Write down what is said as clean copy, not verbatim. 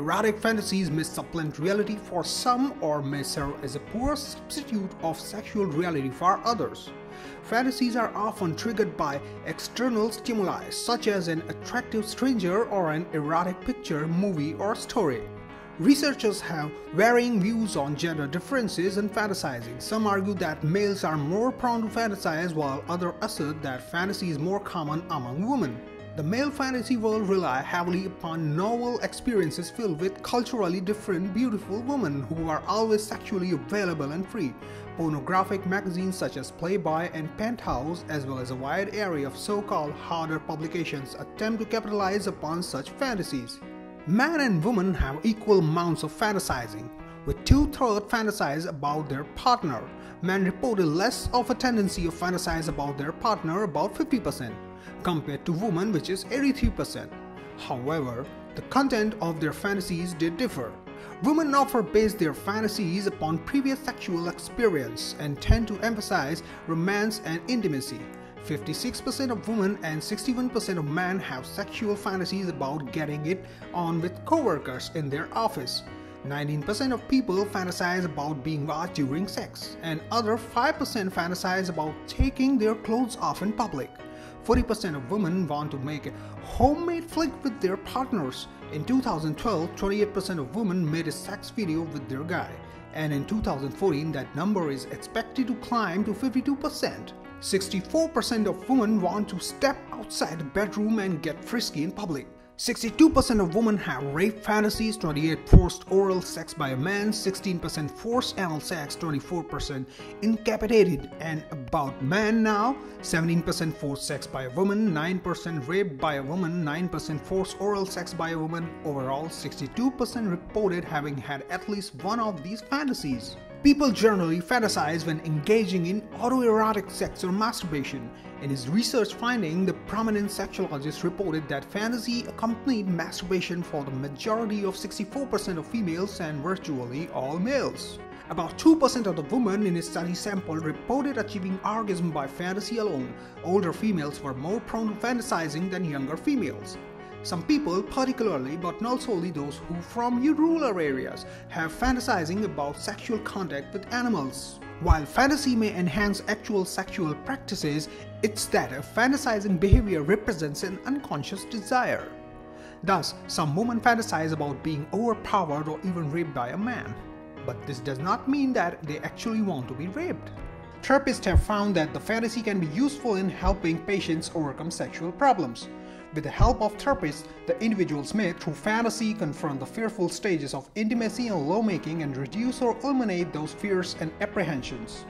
Erotic fantasies may supplant reality for some or may serve as a poor substitute of sexual reality for others. Fantasies are often triggered by external stimuli such as an attractive stranger or an erotic picture, movie, or story. Researchers have varying views on gender differences in fantasizing. Some argue that males are more prone to fantasize while others assert that fantasy is more common among women. The male fantasy world rely heavily upon novel experiences filled with culturally different, beautiful women who are always sexually available and free. Pornographic magazines such as Playboy and Penthouse, as well as a wide array of so-called harder publications, attempt to capitalize upon such fantasies. Men and women have equal amounts of fantasizing, with 2/3 fantasize about their partner. Men reported less of a tendency of fantasize about their partner, about 50%, compared to women, which is 83%. However, the content of their fantasies did differ. Women often base their fantasies upon previous sexual experience and tend to emphasize romance and intimacy. 56% of women and 61% of men have sexual fantasies about getting it on with coworkers in their office. 19% of people fantasize about being watched during sex, and other 5% fantasize about taking their clothes off in public. 40% of women want to make a homemade flick with their partners. In 2012, 28% of women made a sex video with their guy, and in 2014 that number is expected to climb to 52%. 64% of women want to step outside the bedroom and get frisky in public. 62% of women have rape fantasies, 28% forced oral sex by a man, 16% forced anal sex, 24% incapacitated. And about men now, 17% forced sex by a woman, 9% rape by a woman, 9% forced oral sex by a woman. Overall, 62% reported having had at least one of these fantasies. People generally fantasize when engaging in autoerotic sex or masturbation. In his research finding, the prominent sexologist reported that fantasy accompanied masturbation for the majority of 64% of females and virtually all males. About 2% of the women in his study sample reported achieving orgasm by fantasy alone. Older females were more prone to fantasizing than younger females. Some people, particularly but not solely those who from rural areas, have fantasizing about sexual contact with animals. While fantasy may enhance actual sexual practices, it's that a fantasizing behavior represents an unconscious desire. Thus, some women fantasize about being overpowered or even raped by a man. But this does not mean that they actually want to be raped. Therapists have found that the fantasy can be useful in helping patients overcome sexual problems. With the help of therapists, the individuals may, through fantasy, confront the fearful stages of intimacy and lovemaking and reduce or eliminate those fears and apprehensions.